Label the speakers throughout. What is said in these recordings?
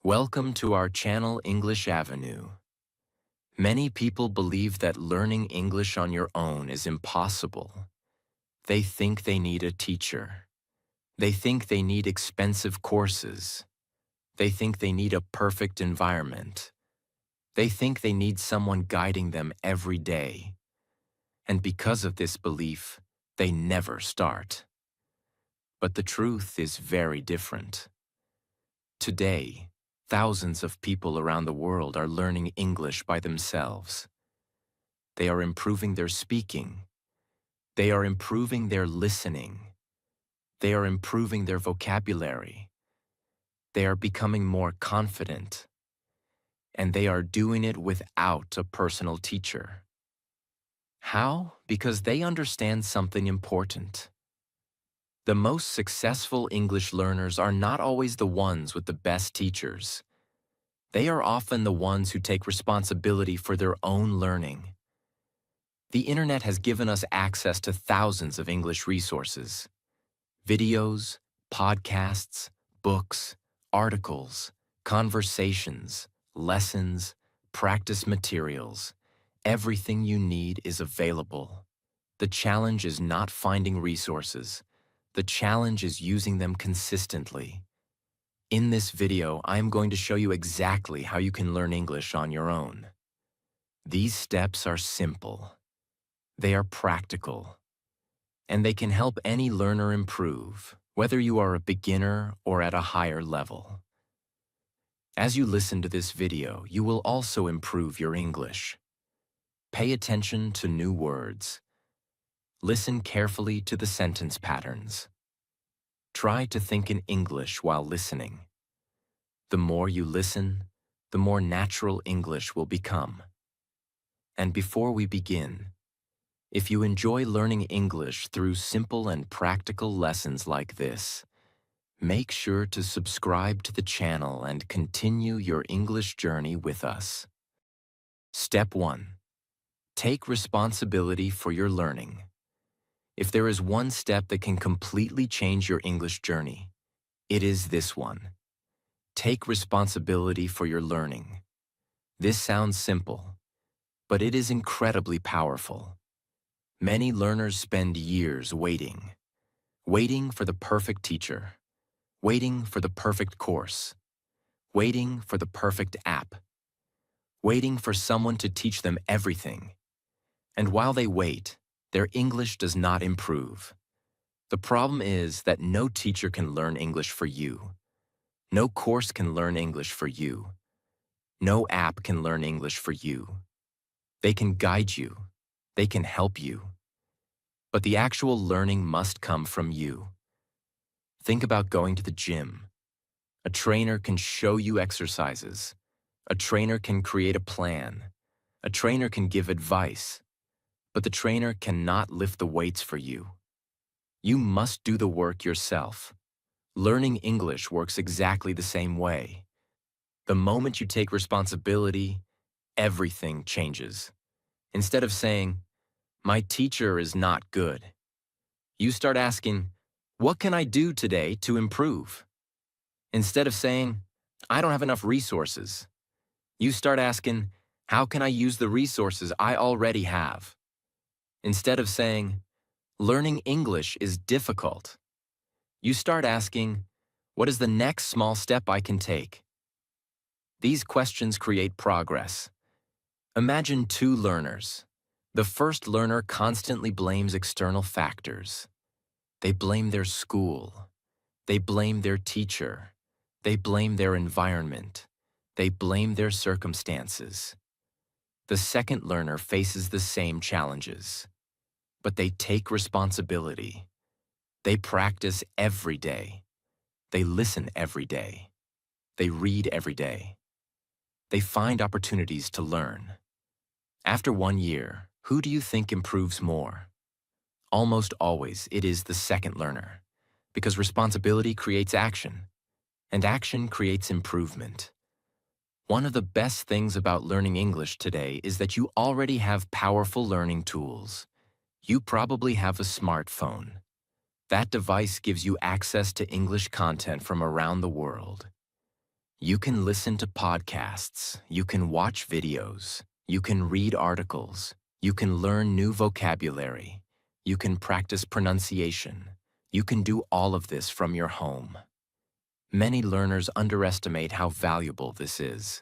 Speaker 1: Welcome to our channel English Avenue. Many people believe that learning English on your own is impossible. They think they need a teacher. They think they need expensive courses. They think they need a perfect environment. They think they need someone guiding them every day. And because of this belief, they never start. But the truth is very different. Today, thousands of people around the world are learning English by themselves. They are improving their speaking. They are improving their listening. They are improving their vocabulary. They are becoming more confident. And they are doing it without a personal teacher. How? Because they understand something important. The most successful English learners are not always the ones with the best teachers. They are often the ones who take responsibility for their own learning. The internet has given us access to thousands of English resources. Videos, podcasts, books, articles, conversations, lessons, practice materials. Everything you need is available. The challenge is not finding resources. The challenge is using them consistently. In this video, I am going to show you exactly how you can learn English on your own. These steps are simple. They are practical. And they can help any learner improve, whether you are a beginner or at a higher level. As you listen to this video, you will also improve your English. Pay attention to new words. Listen carefully to the sentence patterns. Try to think in English while listening. The more you listen, the more natural English will become. And before we begin, if you enjoy learning English through simple and practical lessons like this, make sure to subscribe to the channel and continue your English journey with us. Step 1. Take responsibility for your learning. If there is one step that can completely change your English journey, it is this one. Take responsibility for your learning. This sounds simple, but it is incredibly powerful. Many learners spend years waiting for the perfect teacher, waiting for the perfect course, waiting for the perfect app, waiting for someone to teach them everything. And while they wait, their English does not improve. The problem is that no teacher can learn English for you. No course can learn English for you. No app can learn English for you. They can guide you. They can help you. But the actual learning must come from you. Think about going to the gym. A trainer can show you exercises. A trainer can create a plan. A trainer can give advice. But the trainer cannot lift the weights for you. You must do the work yourself. Learning English works exactly the same way. The moment you take responsibility, everything changes. Instead of saying, "My teacher is not good," you start asking, "What can I do today to improve?" Instead of saying, "I don't have enough resources," you start asking, "How can I use the resources I already have?" Instead of saying, "Learning English is difficult," you start asking, "What is the next small step I can take?" These questions create progress. Imagine two learners. The first learner constantly blames external factors. They blame their school. They blame their teacher. They blame their environment. They blame their circumstances. The second learner faces the same challenges. But they take responsibility. They practice every day. They listen every day. They read every day. They find opportunities to learn. After 1 year, who do you think improves more? Almost always, it is the second learner, because responsibility creates action, and action creates improvement. One of the best things about learning English today is that you already have powerful learning tools. You probably have a smartphone. That device gives you access to English content from around the world. You can listen to podcasts, you can watch videos, you can read articles, you can learn new vocabulary, you can practice pronunciation. You can do all of this from your home. Many learners underestimate how valuable this is.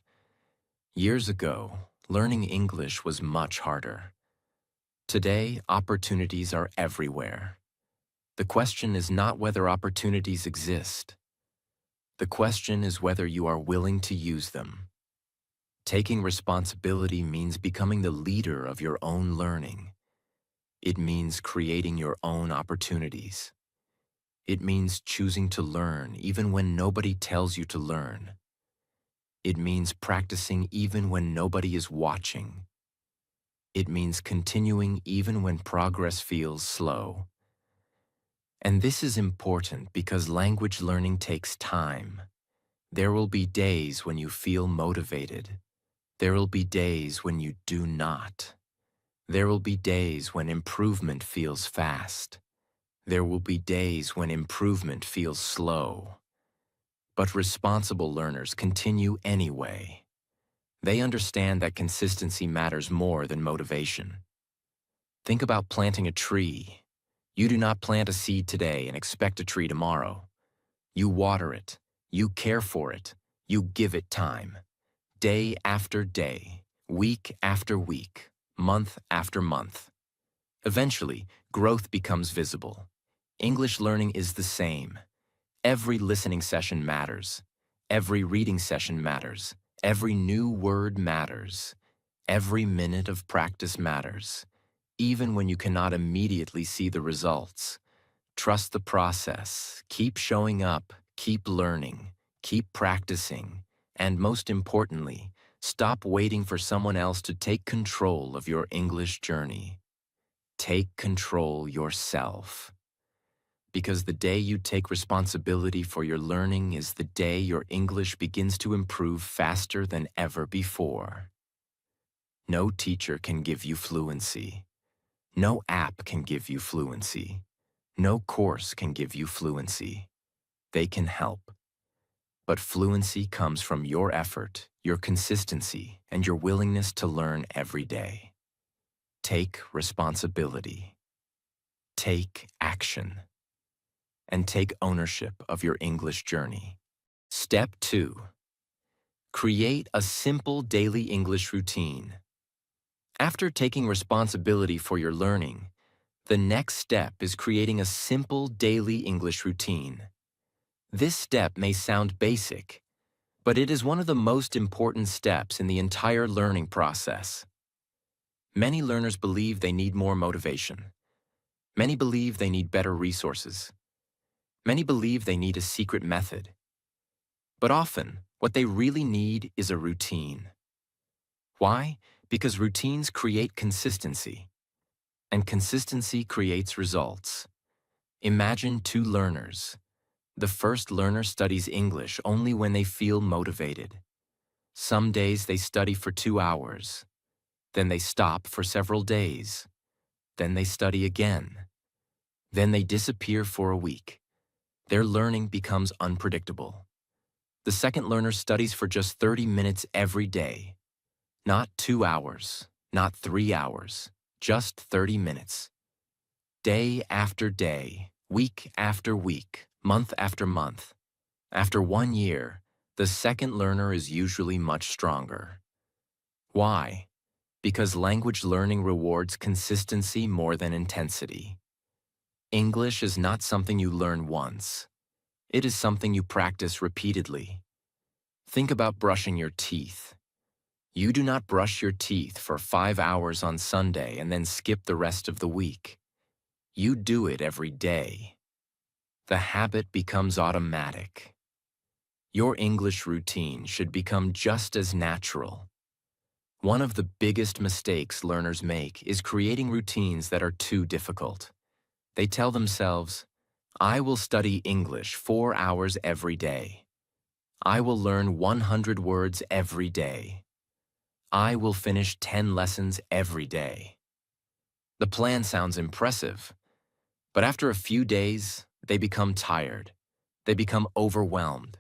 Speaker 1: Years ago, learning English was much harder. Today, opportunities are everywhere. The question is not whether opportunities exist. The question is whether you are willing to use them. Taking responsibility means becoming the leader of your own learning. It means creating your own opportunities. It means choosing to learn even when nobody tells you to learn. It means practicing even when nobody is watching. It means continuing even when progress feels slow. And this is important because language learning takes time. There will be days when you feel motivated. There will be days when you do not. There will be days when improvement feels fast. There will be days when improvement feels slow. But responsible learners continue anyway. They understand that consistency matters more than motivation. Think about planting a tree. You do not plant a seed today and expect a tree tomorrow. You water it, you care for it, you give it time. Day after day, week after week, month after month. Eventually, growth becomes visible. English learning is the same. Every listening session matters. Every reading session matters. Every new word matters. Every minute of practice matters. Even when you cannot immediately see the results. Trust the process. Keep showing up. Keep learning. Keep practicing. And most importantly, stop waiting for someone else to take control of your English journey. Take control yourself. Because the day you take responsibility for your learning is the day your English begins to improve faster than ever before. No teacher can give you fluency. No app can give you fluency. No course can give you fluency. They can help. But fluency comes from your effort, your consistency, and your willingness to learn every day. Take responsibility. Take action. And take ownership of your English journey. Step 2. Create a simple daily English routine. After taking responsibility for your learning, the next step is creating a simple daily English routine. This step may sound basic, but it is one of the most important steps in the entire learning process. Many learners believe they need more motivation. Many believe they need better resources. Many believe they need a secret method. But often, what they really need is a routine. Why? Because routines create consistency, and consistency creates results. Imagine two learners. The first learner studies English only when they feel motivated. Some days they study for 2 hours. Then they stop for several days. Then they study again. Then they disappear for a week. Their learning becomes unpredictable. The second learner studies for just 30 minutes every day. Not 2 hours, not 3 hours, just 30 minutes. Day after day, week after week, month after month. After 1 year, the second learner is usually much stronger. Why? Because language learning rewards consistency more than intensity. English is not something you learn once. It is something you practice repeatedly. Think about brushing your teeth. You do not brush your teeth for 5 hours on Sunday and then skip the rest of the week. You do it every day. The habit becomes automatic. Your English routine should become just as natural. One of the biggest mistakes learners make is creating routines that are too difficult. They tell themselves, I will study English 4 hours every day. I will learn 100 words every day. I will finish 10 lessons every day. The plan sounds impressive, but after a few days, they become tired. They become overwhelmed.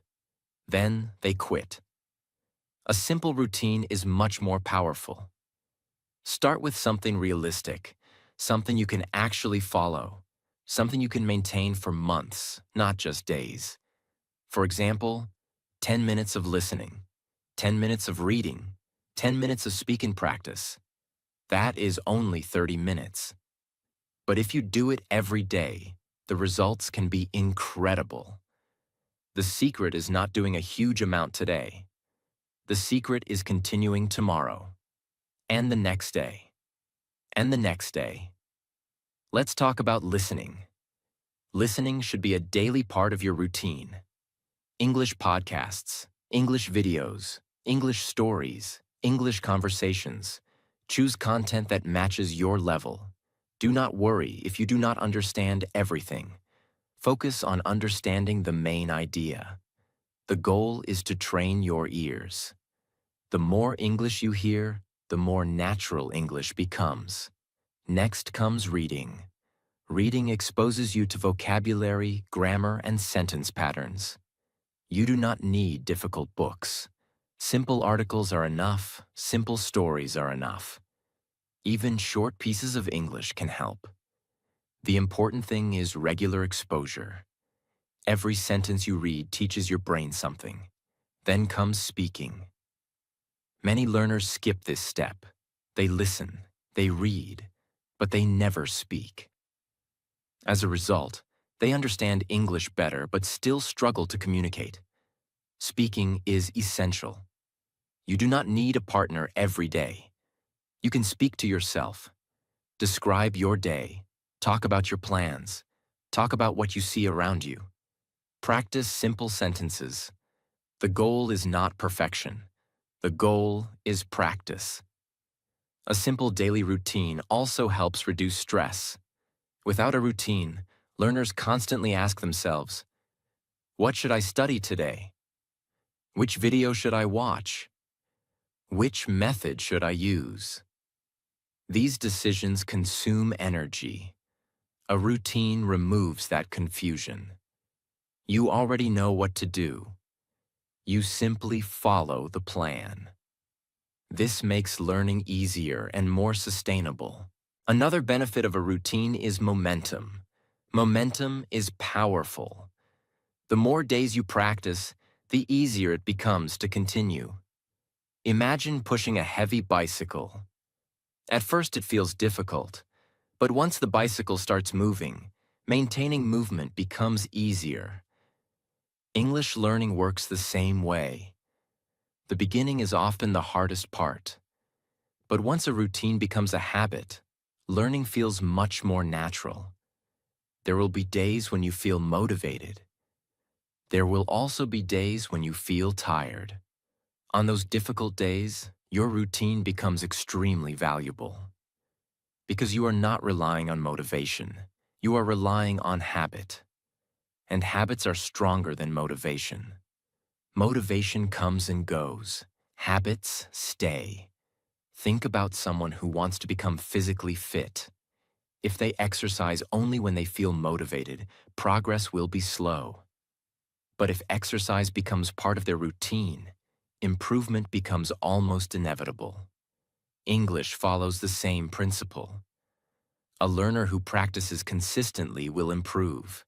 Speaker 1: Then they quit. A simple routine is much more powerful. Start with something realistic, something you can actually follow, something you can maintain for months, not just days. For example, 10 minutes of listening, 10 minutes of reading, 10 minutes of speaking practice. That is only 30 minutes. But if you do it every day, the results can be incredible. The secret is not doing a huge amount today. The secret is continuing tomorrow, and the next day, and the next day. Let's talk about listening. Listening should be a daily part of your routine. English podcasts, English videos, English stories, English conversations. Choose content that matches your level. Do not worry if you do not understand everything. Focus on understanding the main idea. The goal is to train your ears. The more English you hear, the more natural English becomes. Next comes reading. Reading exposes you to vocabulary, grammar, and sentence patterns. You do not need difficult books. Simple articles are enough, simple stories are enough. Even short pieces of English can help. The important thing is regular exposure. Every sentence you read teaches your brain something. Then comes speaking. Many learners skip this step. They listen, they read, but they never speak. As a result, they understand English better but still struggle to communicate. Speaking is essential. You do not need a partner every day. You can speak to yourself. Describe your day. Talk about your plans. Talk about what you see around you. Practice simple sentences. The goal is not perfection. The goal is practice. A simple daily routine also helps reduce stress. Without a routine, learners constantly ask themselves, what should I study today? Which video should I watch? Which method should I use? These decisions consume energy. A routine removes that confusion. You already know what to do. You simply follow the plan. This makes learning easier and more sustainable. Another benefit of a routine is momentum. Momentum is powerful. The more days you practice, the easier it becomes to continue. Imagine pushing a heavy bicycle. At first it feels difficult, but once the bicycle starts moving, maintaining movement becomes easier. English learning works the same way. The beginning is often the hardest part. But once a routine becomes a habit, learning feels much more natural. There will be days when you feel motivated. There will also be days when you feel tired. On those difficult days, your routine becomes extremely valuable. Because you are not relying on motivation, you are relying on habit. And habits are stronger than motivation. Motivation comes and goes. Habits stay. Think about someone who wants to become physically fit. If they exercise only when they feel motivated, progress will be slow. But if exercise becomes part of their routine, improvement becomes almost inevitable. English follows the same principle. A learner who practices consistently will improve.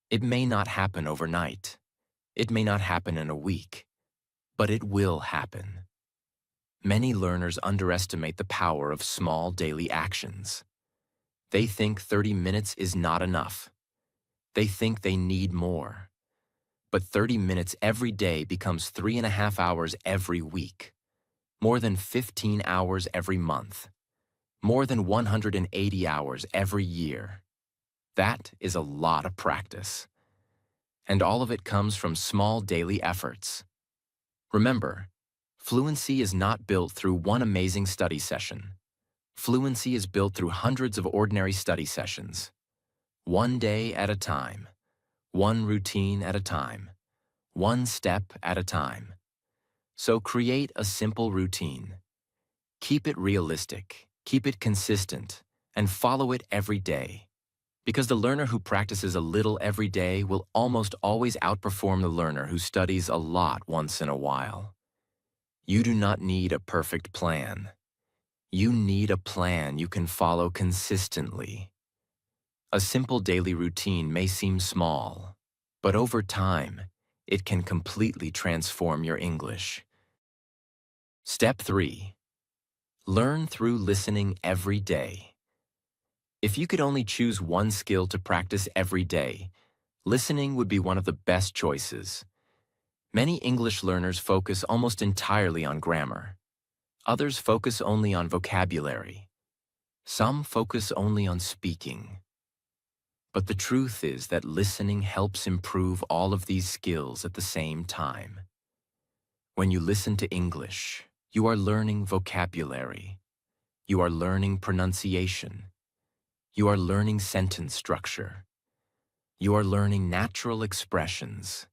Speaker 1: It may not happen overnight. It may not happen in a week, but it will happen. Many learners underestimate the power of small daily actions. They think 30 minutes is not enough. They think they need more. But 30 minutes every day becomes 3.5 hours every week, more than 15 hours every month, more than 180 hours every year. That is a lot of practice. And all of it comes from small daily efforts. Remember, fluency is not built through one amazing study session. Fluency is built through hundreds of ordinary study sessions. One day at a time. One routine at a time. One step at a time. So create a simple routine. Keep it realistic, keep it consistent, and follow it every day. Because the learner who practices a little every day will almost always outperform the learner who studies a lot once in a while. You do not need a perfect plan. You need a plan you can follow consistently. A simple daily routine may seem small, but over time, it can completely transform your English. Step 3. Learn through listening every day. If you could only choose one skill to practice every day, listening would be one of the best choices. Many English learners focus almost entirely on grammar. Others focus only on vocabulary. Some focus only on speaking. But the truth is that listening helps improve all of these skills at the same time. When you listen to English, you are learning vocabulary. You are learning pronunciation. You are learning sentence structure. You are learning natural expressions.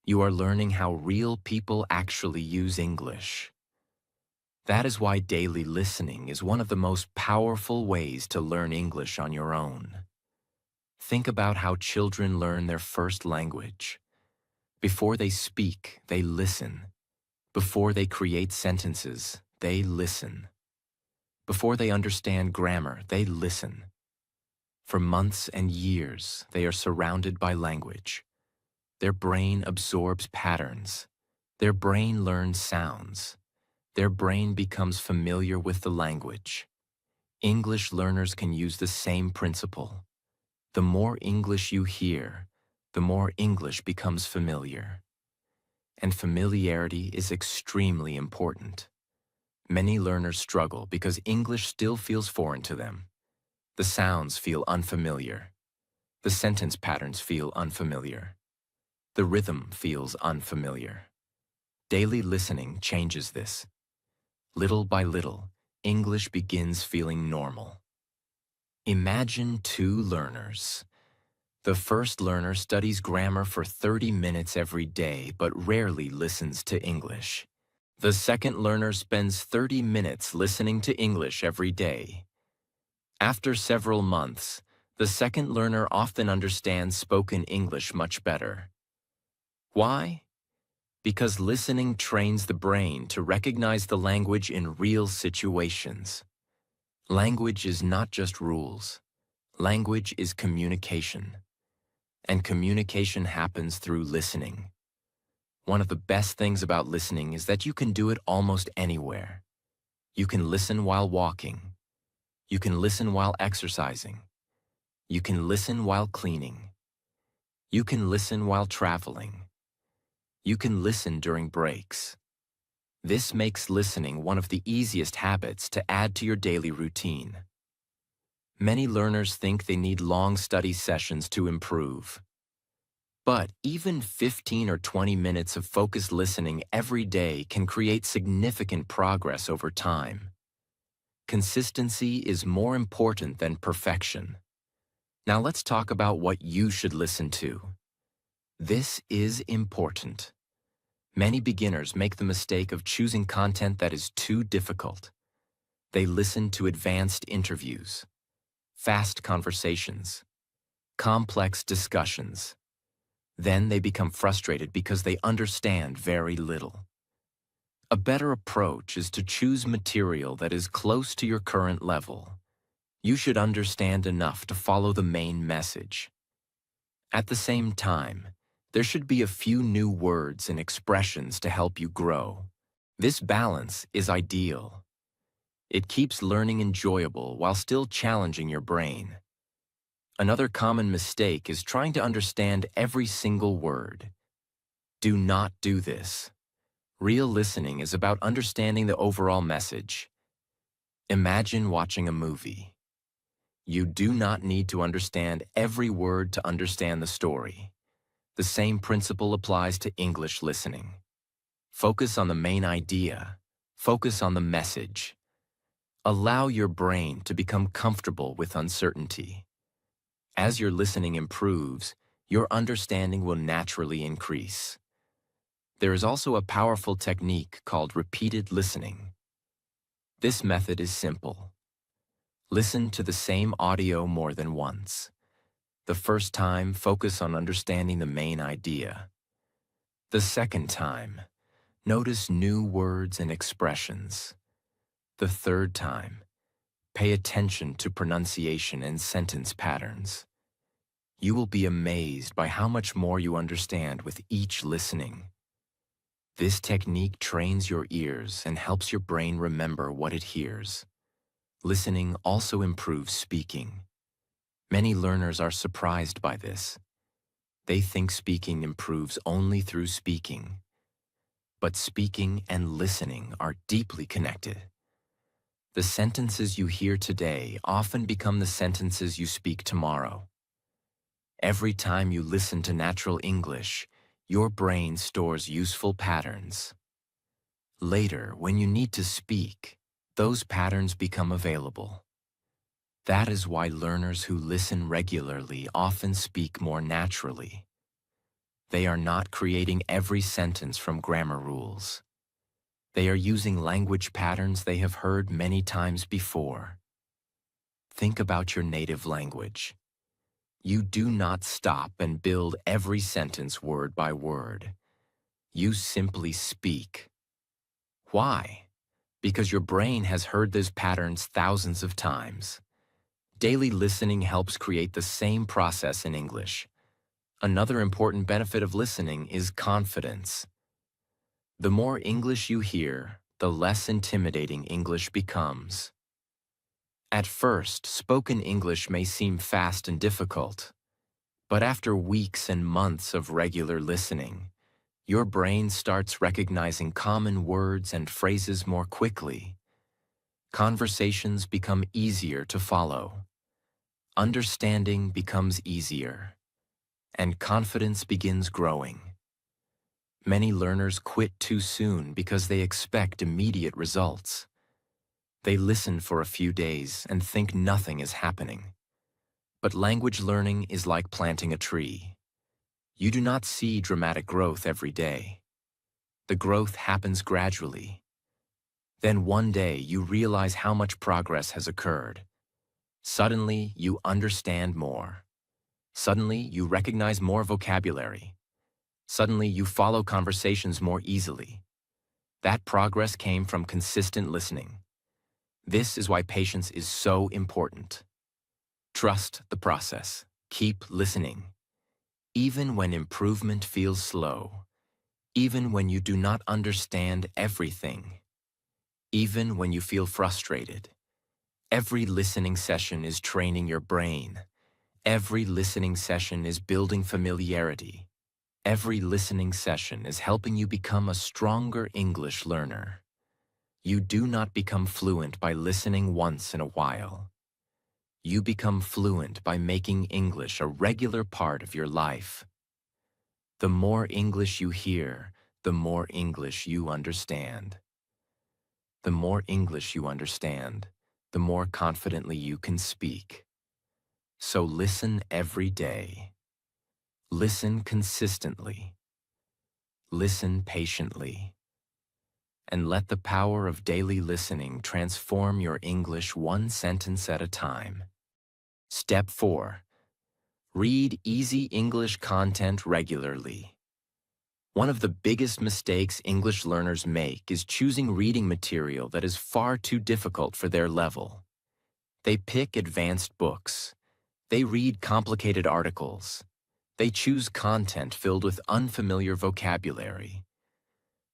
Speaker 1: You are learning how real people actually use English. That is why daily listening is one of the most powerful ways to learn English on your own. Think about how children learn their first language. Before they speak, they listen. Before they create sentences, they listen. Before they understand grammar, they listen. For months and years, they are surrounded by language. Their brain absorbs patterns. Their brain learns sounds. Their brain becomes familiar with the language. English learners can use the same principle. The more English you hear, the more English becomes familiar. And familiarity is extremely important. Many learners struggle because English still feels foreign to them. The sounds feel unfamiliar. The sentence patterns feel unfamiliar. The rhythm feels unfamiliar. Daily listening changes this. Little by little, English begins feeling normal. Imagine two learners. The first learner studies grammar for 30 minutes every day but rarely listens to English. The second learner spends 30 minutes listening to English every day. After several months, the second learner often understands spoken English much better. Why? Because listening trains the brain to recognize the language in real situations. Language is not just rules. Language is communication. And communication happens through listening. One of the best things about listening is that you can do it almost anywhere. You can listen while walking. You can listen while exercising. You can listen while cleaning. You can listen while traveling. You can listen during breaks. This makes listening one of the easiest habits to add to your daily routine. Many learners think they need long study sessions to improve. But even 15 or 20 minutes of focused listening every day can create significant progress over time. Consistency is more important than perfection. Now let's talk about what you should listen to. This is important. Many beginners make the mistake of choosing content that is too difficult. They listen to advanced interviews, fast conversations, complex discussions. Then they become frustrated because they understand very little. A better approach is to choose material that is close to your current level. You should understand enough to follow the main message. At the same time, there should be a few new words and expressions to help you grow. This balance is ideal. It keeps learning enjoyable while still challenging your brain. Another common mistake is trying to understand every single word. Do not do this. Real listening is about understanding the overall message. Imagine watching a movie. You do not need to understand every word to understand the story. The same principle applies to English listening. Focus on the main idea. Focus on the message. Allow your brain to become comfortable with uncertainty. As your listening improves, your understanding will naturally increase. There is also a powerful technique called repeated listening. This method is simple. Listen to the same audio more than once. The first time, focus on understanding the main idea. The second time, notice new words and expressions. The third time, pay attention to pronunciation and sentence patterns. You will be amazed by how much more you understand with each listening. This technique trains your ears and helps your brain remember what it hears. Listening also improves speaking. Many learners are surprised by this. They think speaking improves only through speaking. But speaking and listening are deeply connected. The sentences you hear today often become the sentences you speak tomorrow. Every time you listen to natural English, your brain stores useful patterns. Later, when you need to speak, those patterns become available. That is why learners who listen regularly often speak more naturally. They are not creating every sentence from grammar rules. They are using language patterns they have heard many times before. Think about your native language. You do not stop and build every sentence word by word. You simply speak. Why? Because your brain has heard those patterns thousands of times. Daily listening helps create the same process in English. Another important benefit of listening is confidence. The more English you hear, the less intimidating English becomes. At first, spoken English may seem fast and difficult. But after weeks and months of regular listening, your brain starts recognizing common words and phrases more quickly. Conversations become easier to follow. Understanding becomes easier. And confidence begins growing. Many learners quit too soon because they expect immediate results. They listen for a few days and think nothing is happening. But language learning is like planting a tree. You do not see dramatic growth every day. The growth happens gradually. Then one day you realize how much progress has occurred. Suddenly you understand more. Suddenly you recognize more vocabulary. Suddenly you follow conversations more easily. That progress came from consistent listening. This is why patience is so important. Trust the process. Keep listening. Even when improvement feels slow. Even when you do not understand everything. Even when you feel frustrated. Every listening session is training your brain. Every listening session is building familiarity. Every listening session is helping you become a stronger English learner. You do not become fluent by listening once in a while. You become fluent by making English a regular part of your life. The more English you hear, the more English you understand. The more English you understand, the more confidently you can speak. So listen every day. Listen consistently. Listen patiently. And let the power of daily listening transform your English one sentence at a time. Step 4. Read easy English content regularly. One of the biggest mistakes English learners make is choosing reading material that is far too difficult for their level. They pick advanced books. They read complicated articles. They choose content filled with unfamiliar vocabulary.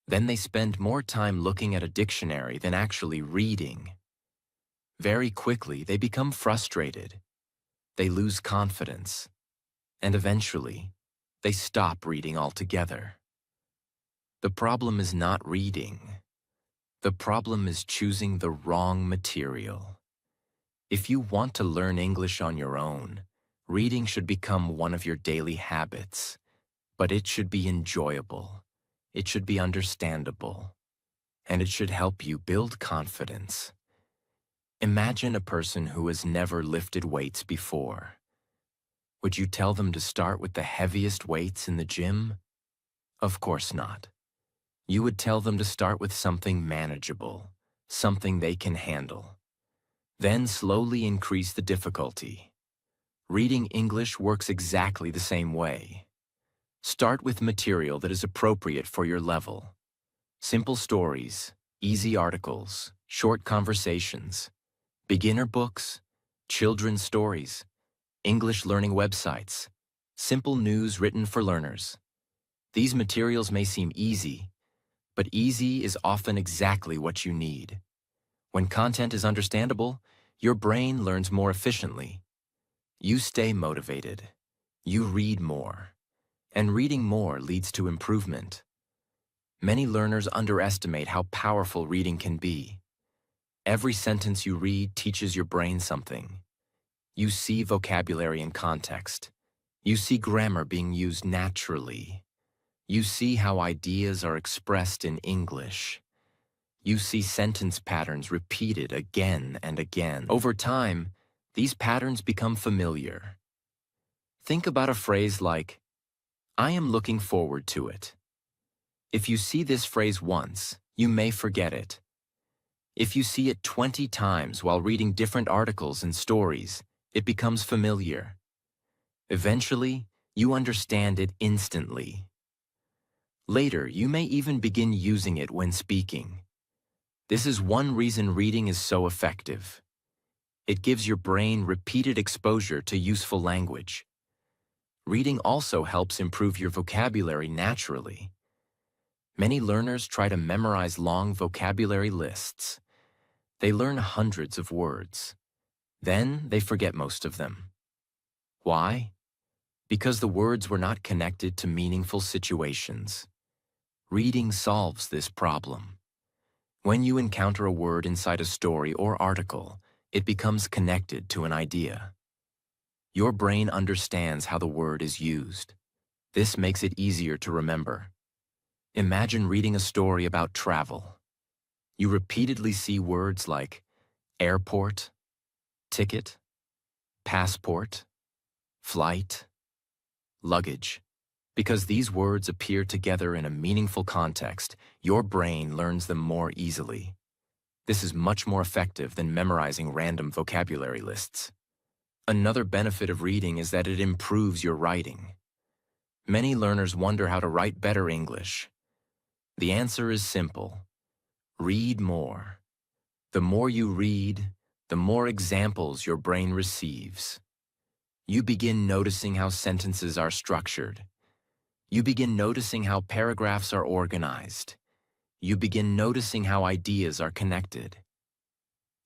Speaker 1: Then they spend more time looking at a dictionary than actually reading. Very quickly, they become frustrated. They lose confidence. And eventually, they stop reading altogether. The problem is not reading. The problem is choosing the wrong material. If you want to learn English on your own, reading should become one of your daily habits. But it should be enjoyable. It should be understandable. And it should help you build confidence. Imagine a person who has never lifted weights before. Would you tell them to start with the heaviest weights in the gym? Of course not. You would tell them to start with something manageable, something they can handle. Then slowly increase the difficulty. Reading English works exactly the same way. Start with material that is appropriate for your level. Simple stories, easy articles, short conversations, beginner books, children's stories, English learning websites, simple news written for learners. These materials may seem easy, but easy is often exactly what you need. When content is understandable, your brain learns more efficiently. You stay motivated. You read more. And reading more leads to improvement. Many learners underestimate how powerful reading can be. Every sentence you read teaches your brain something. You see vocabulary and context. You see grammar being used naturally. You see how ideas are expressed in English. You see sentence patterns repeated again and again. Over time, these patterns become familiar. Think about a phrase like, "I am looking forward to it." If you see this phrase once, you may forget it. If you see it 20 times while reading different articles and stories, it becomes familiar. Eventually, you understand it instantly. Later, you may even begin using it when speaking. This is one reason reading is so effective. It gives your brain repeated exposure to useful language. Reading also helps improve your vocabulary naturally. Many learners try to memorize long vocabulary lists. They learn hundreds of words. Then they forget most of them. Why? Because the words were not connected to meaningful situations. Reading solves this problem. When you encounter a word inside a story or article, it becomes connected to an idea. Your brain understands how the word is used. This makes it easier to remember. Imagine reading a story about travel. You repeatedly see words like airport, ticket, passport, flight, luggage. Because these words appear together in a meaningful context, your brain learns them more easily. This is much more effective than memorizing random vocabulary lists. Another benefit of reading is that it improves your writing. Many learners wonder how to write better English. The answer is simple. Read more. The more you read, the more examples your brain receives. You begin noticing how sentences are structured. You begin noticing how paragraphs are organized. You begin noticing how ideas are connected.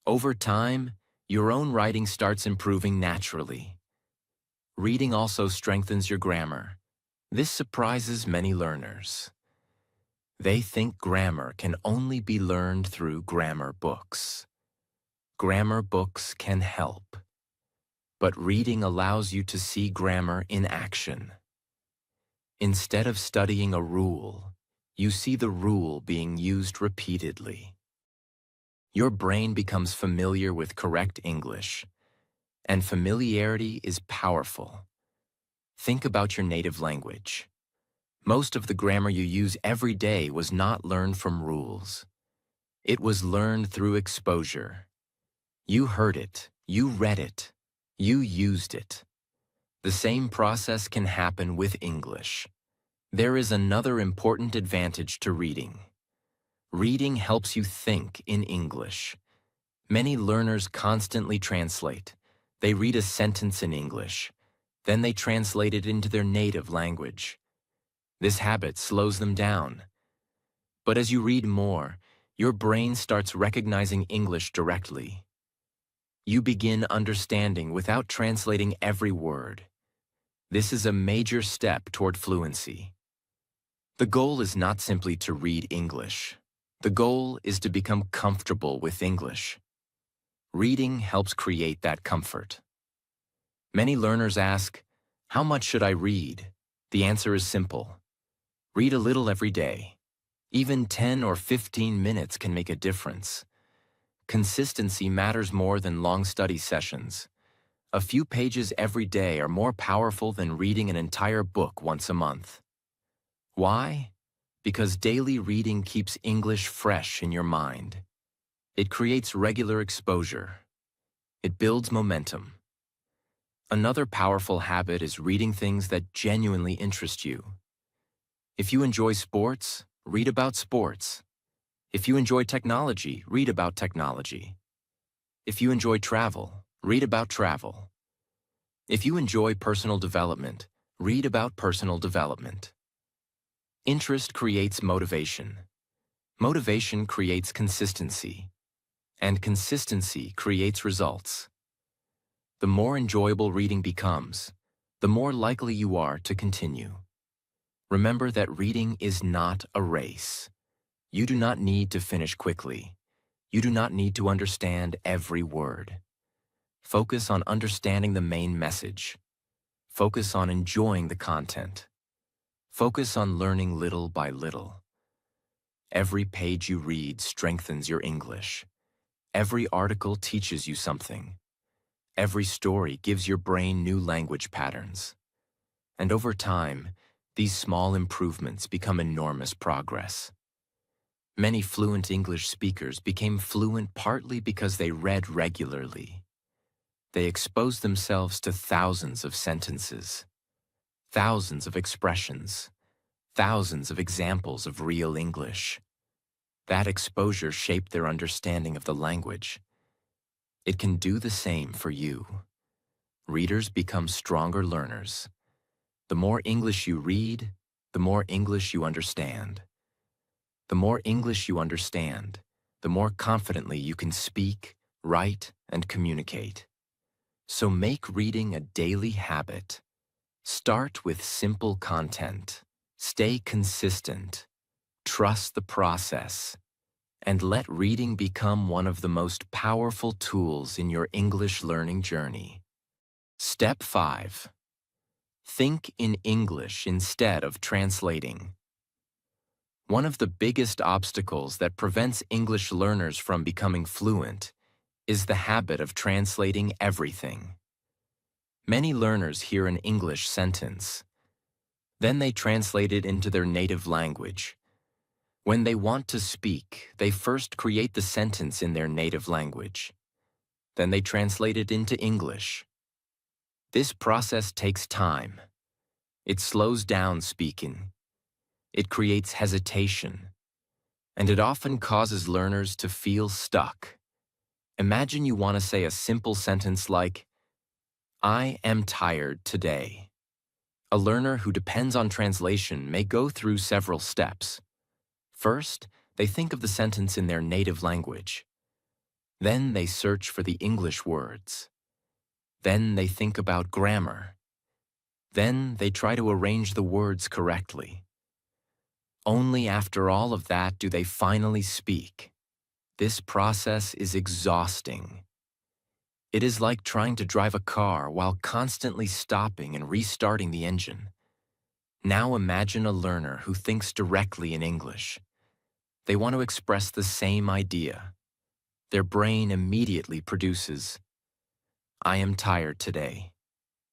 Speaker 1: Over time, your own writing starts improving naturally. Reading also strengthens your grammar. This surprises many learners. They think grammar can only be learned through grammar books. Grammar books can help, but reading allows you to see grammar in action. Instead of studying a rule, you see the rule being used repeatedly. Your brain becomes familiar with correct English, and familiarity is powerful. Think about your native language. Most of the grammar you use every day was not learned from rules. It was learned through exposure. You heard it, you read it, you used it. The same process can happen with English. There is another important advantage to reading. Reading helps you think in English. Many learners constantly translate. They read a sentence in English, then they translate it into their native language. This habit slows them down. But as you read more, your brain starts recognizing English directly. You begin understanding without translating every word. This is a major step toward fluency. The goal is not simply to read English. The goal is to become comfortable with English. Reading helps create that comfort. Many learners ask, "How much should I read?" The answer is simple. Read a little every day. Even 10 or 15 minutes can make a difference. Consistency matters more than long study sessions. A few pages every day are more powerful than reading an entire book once a month. Why? Because daily reading keeps English fresh in your mind. It creates regular exposure. It builds momentum. Another powerful habit is reading things that genuinely interest you. If you enjoy sports, read about sports. If you enjoy technology, read about technology. If you enjoy travel, read about travel. If you enjoy personal development, read about personal development. Interest creates motivation. Motivation creates consistency. And consistency creates results. The more enjoyable reading becomes, the more likely you are to continue. Remember that reading is not a race. You do not need to finish quickly. You do not need to understand every word. Focus on understanding the main message. Focus on enjoying the content. Focus on learning little by little. Every page you read strengthens your English. Every article teaches you something. Every story gives your brain new language patterns. And over time, these small improvements become enormous progress. Many fluent English speakers became fluent partly because they read regularly. They exposed themselves to thousands of sentences, thousands of expressions, thousands of examples of real English. That exposure shaped their understanding of the language. It can do the same for you. Readers become stronger learners. The more English you read, the more English you understand. The more English you understand, the more confidently you can speak, write, and communicate. So make reading a daily habit. Start with simple content. Stay consistent. Trust the process. And let reading become one of the most powerful tools in your English learning journey. Step 5. Think in English instead of translating. One of the biggest obstacles that prevents English learners from becoming fluent is the habit of translating everything. Many learners hear an English sentence. Then they translate it into their native language. When they want to speak, they first create the sentence in their native language. Then they translate it into English. This process takes time. It slows down speaking. It creates hesitation. And it often causes learners to feel stuck. Imagine you want to say a simple sentence like, "I am tired today." A learner who depends on translation may go through several steps. First, they think of the sentence in their native language. Then they search for the English words. Then they think about grammar. Then they try to arrange the words correctly. Only after all of that do they finally speak. This process is exhausting. It is like trying to drive a car while constantly stopping and restarting the engine. Now imagine a learner who thinks directly in English. They want to express the same idea. Their brain immediately produces, "I am tired today."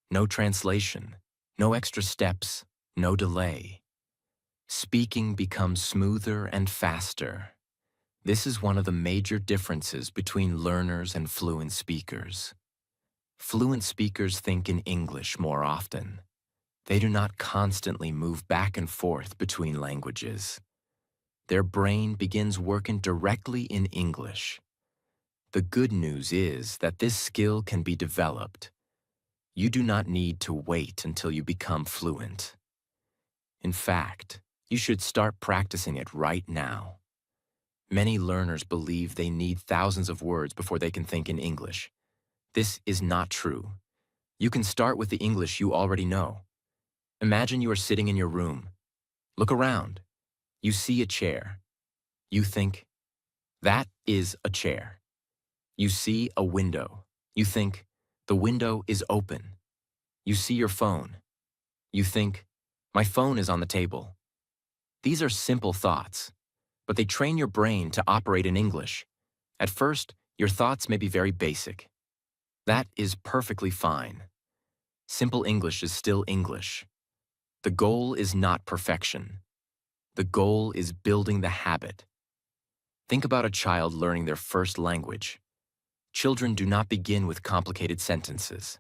Speaker 1: No translation, no extra steps, no delay. Speaking becomes smoother and faster. This is one of the major differences between learners and fluent speakers. Fluent speakers think in English more often. They do not constantly move back and forth between languages. Their brain begins working directly in English. The good news is that this skill can be developed. You do not need to wait until you become fluent. In fact, you should start practicing it right now. Many learners believe they need thousands of words before they can think in English. This is not true. You can start with the English you already know. Imagine you are sitting in your room. Look around. You see a chair. You think, "That is a chair." You see a window. You think, "The window is open." You see your phone. You think, "My phone is on the table." These are simple thoughts, but they train your brain to operate in English. At first, your thoughts may be very basic. That is perfectly fine. Simple English is still English. The goal is not perfection. The goal is building the habit. Think about a child learning their first language. Children do not begin with complicated sentences.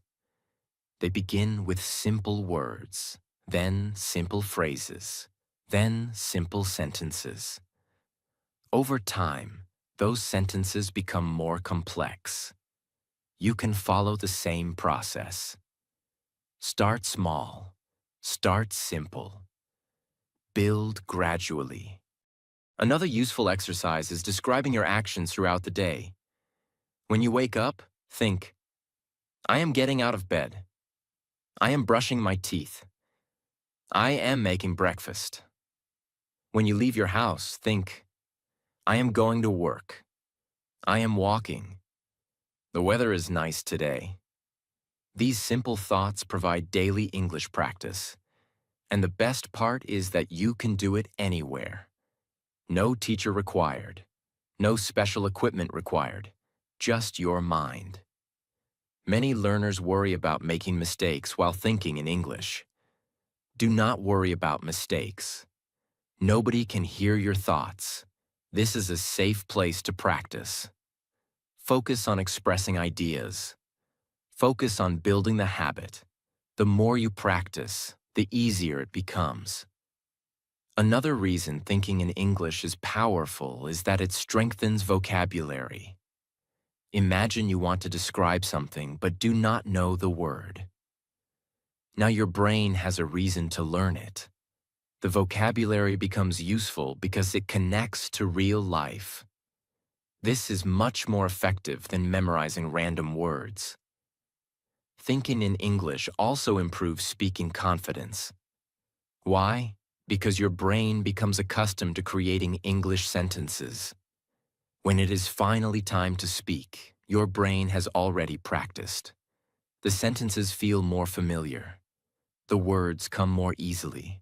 Speaker 1: They begin with simple words, then simple phrases, then simple sentences. Over time, those sentences become more complex. You can follow the same process. Start small. Start simple. Build gradually. Another useful exercise is describing your actions throughout the day. When you wake up, think, I am getting out of bed. I am brushing my teeth. I am making breakfast. When you leave your house, think, I am going to work. I am walking. The weather is nice today. These simple thoughts provide daily English practice. And the best part is that you can do it anywhere. No teacher required. No special equipment required. Just your mind. Many learners worry about making mistakes while thinking in English. Do not worry about mistakes. Nobody can hear your thoughts. This is a safe place to practice. Focus on expressing ideas. Focus on building the habit. The more you practice, the easier it becomes. Another reason thinking in English is powerful is that it strengthens vocabulary. Imagine you want to describe something but do not know the word. Now your brain has a reason to learn it. The vocabulary becomes useful because it connects to real life. This is much more effective than memorizing random words. Thinking in English also improves speaking confidence. Why? Because your brain becomes accustomed to creating English sentences. When it is finally time to speak, your brain has already practiced. The sentences feel more familiar. The words come more easily.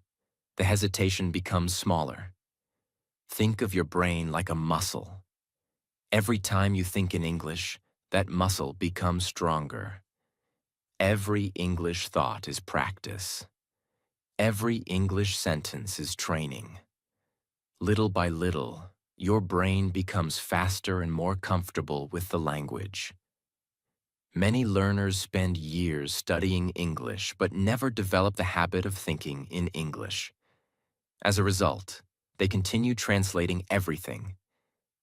Speaker 1: The hesitation becomes smaller. Think of your brain like a muscle. Every time you think in English, that muscle becomes stronger. Every English thought is practice. Every English sentence is training. Little by little, your brain becomes faster and more comfortable with the language. Many learners spend years studying English but never develop the habit of thinking in English. As a result, they continue translating everything.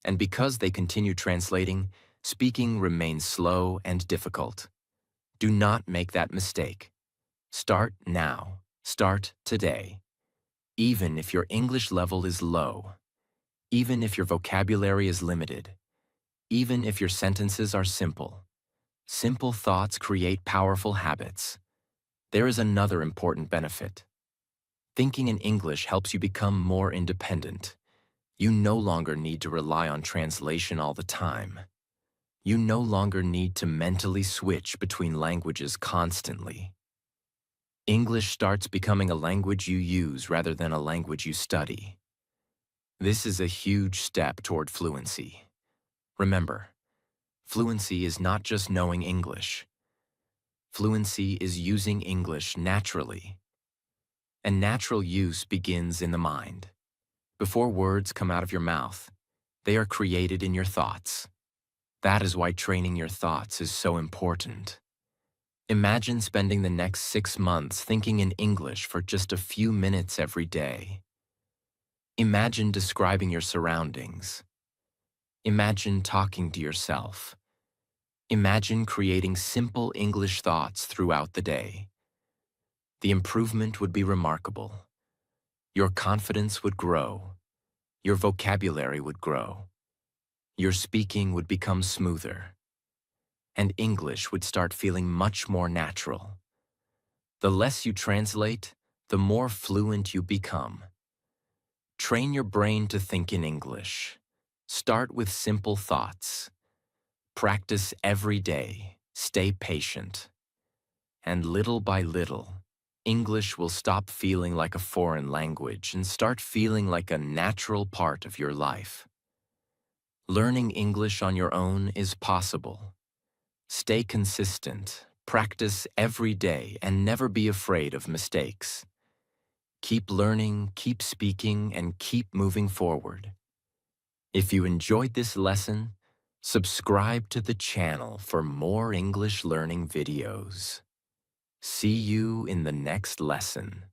Speaker 1: And because they continue translating, speaking remains slow and difficult. Do not make that mistake. Start now. Start today. Even if your English level is low, even if your vocabulary is limited, even if your sentences are simple, simple thoughts create powerful habits. There is another important benefit. Thinking in English helps you become more independent. You no longer need to rely on translation all the time. You no longer need to mentally switch between languages constantly. English starts becoming a language you use rather than a language you study. This is a huge step toward fluency. Remember, fluency is not just knowing English. Fluency is using English naturally. And natural use begins in the mind. Before words come out of your mouth, they are created in your thoughts. That is why training your thoughts is so important. Imagine spending the next 6 months thinking in English for just a few minutes every day. Imagine describing your surroundings. Imagine talking to yourself. Imagine creating simple English thoughts throughout the day. The improvement would be remarkable. Your confidence would grow. Your vocabulary would grow. Your speaking would become smoother. And English would start feeling much more natural. The less you translate, the more fluent you become. Train your brain to think in English. Start with simple thoughts. Practice every day. Stay patient. And little by little, English will stop feeling like a foreign language and start feeling like a natural part of your life. Learning English on your own is possible. Stay consistent, practice every day, and never be afraid of mistakes. Keep learning, keep speaking, and keep moving forward. If you enjoyed this lesson, subscribe to the channel for more English learning videos. See you in the next lesson.